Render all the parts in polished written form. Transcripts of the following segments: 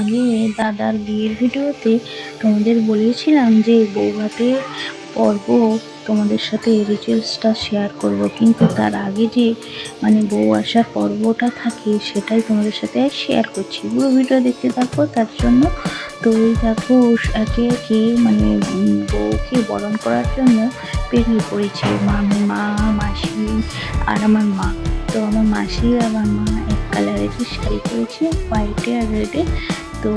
আগে দাদার বিয়ের ভিডিওতে তোমাদের বলেছিলাম যে বৌভাতের পর্ব তোমাদের সাথে রিচুয়ালসটা শেয়ার করব, কিন্তু তার আগে যে বউ আসার পর্বটা থাকে সেটাই তোমাদের সাথে শেয়ার করছি। পুরো ভিডিও দেখতে থাকো তার জন্য। তো এই দেখো একে একে বউকে বরণ করার জন্য বেরিয়ে পড়েছে মা, মাসি আর আমার মা। তো আমার মাসি আর আমার মা এক কালারের শাড়ি পরেছে, হোয়াইটে আর রেডে। তো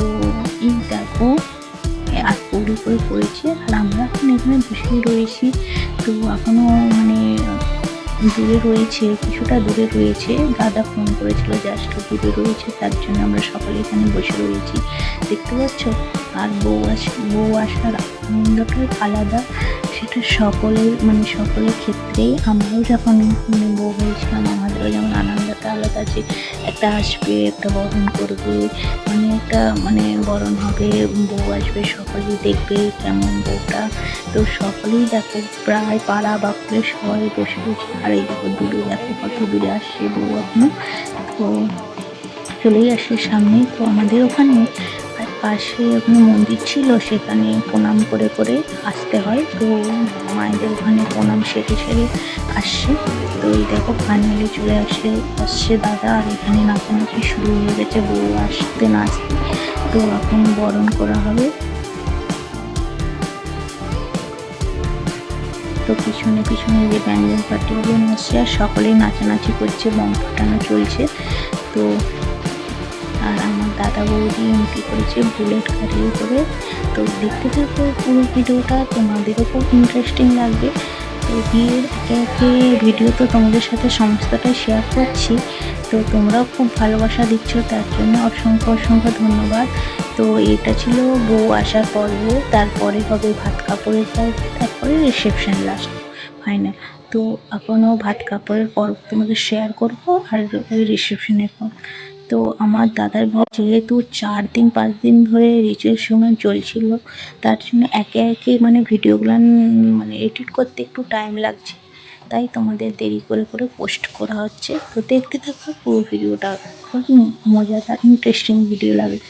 এই দেখো আর পৌড়ি করে পড়েছে, আর আমরা এখন এখানে বসে রয়েছি। তো এখনো দূরে রয়েছে, কিছুটা দূরে রয়েছে। দাদা ফোন করেছিল জাস্ট দূরে রয়েছে, তার জন্য আমরা সকলে এখানে বসে রয়েছি, দেখতে পাচ্ছ। আর বউ আসার আনন্দটাই আলাদা, সেটা সকলের ক্ষেত্রেই। আমরাও যখন বউ হয়েছিলাম আমাদেরও যেমন আনন্দটা আলাদা, যে একটা আসবে, একটা বরণ করবে, একটা বরণ হবে, বউ আসবে, সকলেই দেখবে কেমন বউটা। তো সকলেই দেখো প্রায় পাড়া বাকুড়ে সবাই বসে বসে। আর এই দেখো দূরে দেখো কত দূরে আসছে বউ এখনো, তো চলেই আসে সামনে। তো আমাদের ওখানে আর পাশে ওখানে মন্দির ছিল, সেখানে প্রণাম করে করে আসতে হয়। তো মায়েদের ওখানে প্রণাম সেরে আসছে। তো এই দেখো ফাইনালি চলে আসছে দাদা, আর এখানে নাচানাচি শুরু হয়ে গেছে বউ আসতে না আসতে। তো এখন বরণ করা হবে। তো পিছনে পিছনে যে ব্যঞ্জন পার্টিগুলো আসছে, আর সকলেই নাচানাচি করছে, বম ফাটানো চলছে। তো আর আমার দাদা বৌদি এন্ট্রি করেছে বুলেট গাড়ি করে। তো দেখতে থাকো পুরো ভিডিওটা, তোমাদেরও খুব ইন্টারেস্টিং লাগবে। তো বিয়ের একে একে ভিডিও তো তোমাদের সাথে সমস্তটাই শেয়ার করছি। তো তোমরাও খুব ভালোবাসা দিচ্ছ, তার জন্য অসংখ্য অসংখ্য ধন্যবাদ। তো এটা ছিল বউ আসার পর্ব, তারপরে হবে ভাত কাপড়ের পর্ব, তারপরে রিসেপশন লাস্ট ফাইনাল। তো এখনও ভাত কাপড়ের পর্ব তোমাদের শেয়ার করবো, আর রিসেপশনের পর্ব। তো আমার দাদার বিয়ে যেহেতু 4 দিন 5 দিন ধরে রিচুয়াল সময় চলছিল, তার জন্য একে একে ভিডিওগুলো এডিট করতে একটু টাইম লাগছে, তাই তোমাদের দেরি করে করে পোস্ট করা হচ্ছে। তো দেখতে থাকো পুরো ভিডিওটা, খুব মজাদার ইন্টারেস্টিং ভিডিও লাগে।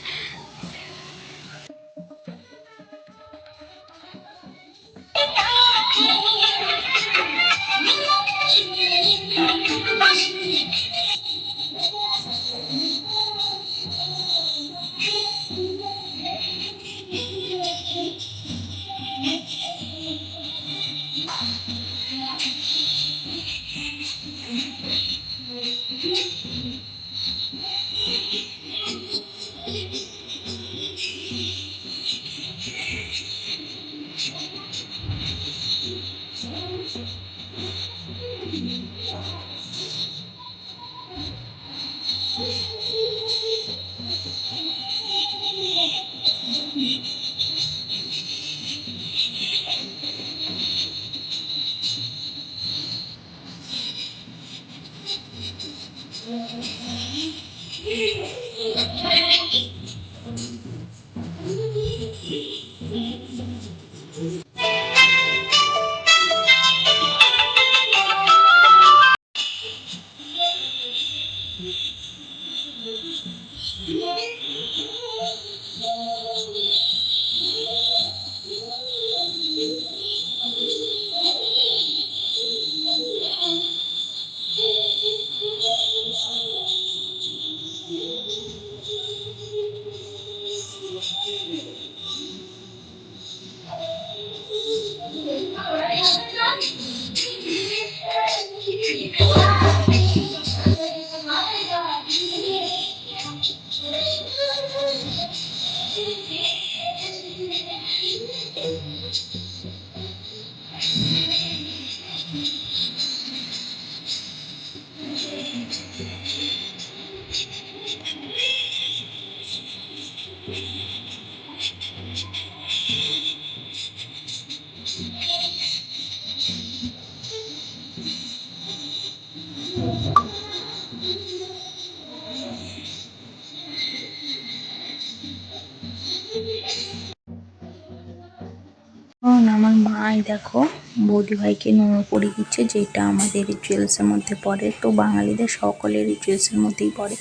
আমার মাই দেখো বৌদি ভাইকে নোয়া পরিয়ে দিচ্ছে, যেটা আমাদের রিচুয়ালসের মধ্যে পড়ে। তো বাঙালিদের সকলের রিচুয়ালসের মধ্যেই পড়ে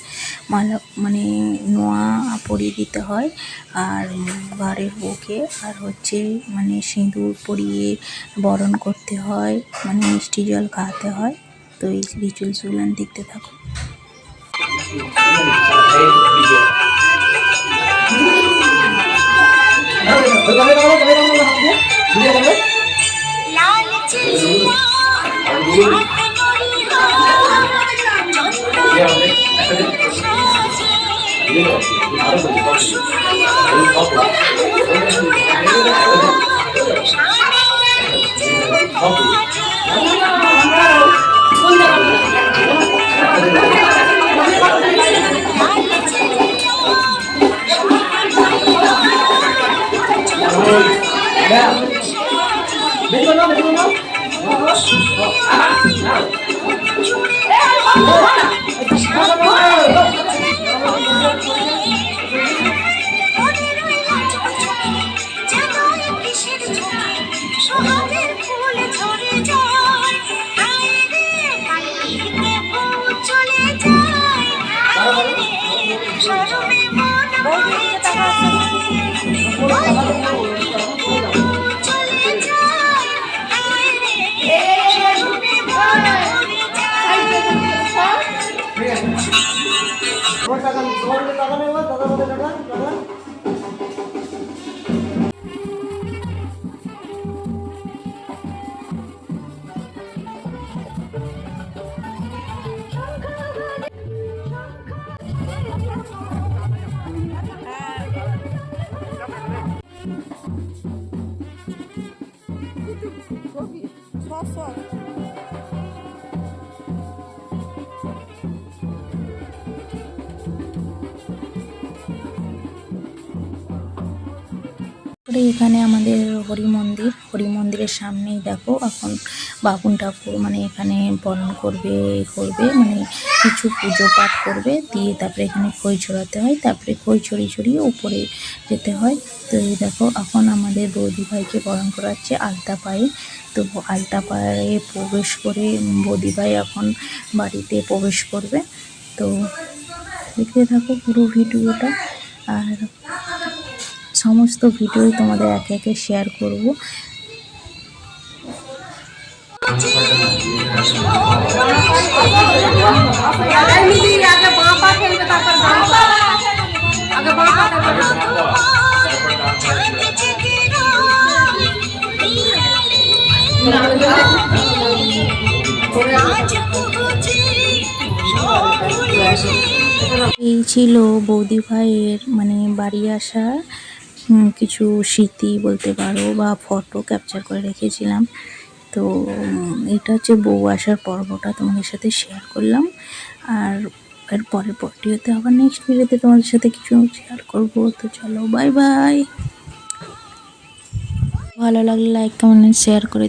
মালা, মানে নোয়া পরিয়ে দিতে হয় আর ঘরের বউকে। আর হচ্ছে মানে সিঁদুর পরিয়ে বরণ করতে হয়, মানে মিষ্টি জল খাওয়াতে হয়। তো এই রিচুয়ালসগুলো দেখতে থাকো। এখানে আমাদের হরি মন্দিরের সামনেই দেখো এখন বামুন ঠাকুর মানে এখানে বরণ করবে মানে কিছু পুজো পাঠ করবে, দিয়ে তারপরে এখানে খই ছড়াতে হয়, তারপরে খই ছড়িয়ে উপরে যেতে হয়। তো এই দেখো এখন আমাদের বৌদি ভাইকে বরণ করাচ্ছে আলতা পায়ে। তো আলতা পায়ে প্রবেশ করে বৌদি ভাই এখন বাড়িতে প্রবেশ করবে। তো দেখতে থাকো পুরো ভিডিওটা, আর সমস্ত ভিডিও তোমাদের একে একে শেয়ার করব। এই ছিল বৌদি ভাইয়ের মানে বাড়ি আসা কিছু স্মৃতি বলতে পারো, বা ফটো ক্যাপচার করে রেখেছিলাম। তো এটা হচ্ছে বউ আসার পর্বটা তোমাদের সাথে শেয়ার করলাম। আর এর পরের ভিডিওতে আবার নেক্সট ভিডিওতে তোমাদের সাথে কিছু শেয়ার করব। তো চলো বাই বাই। ভালো লাগলে লাইক কমেন্ট শেয়ার করে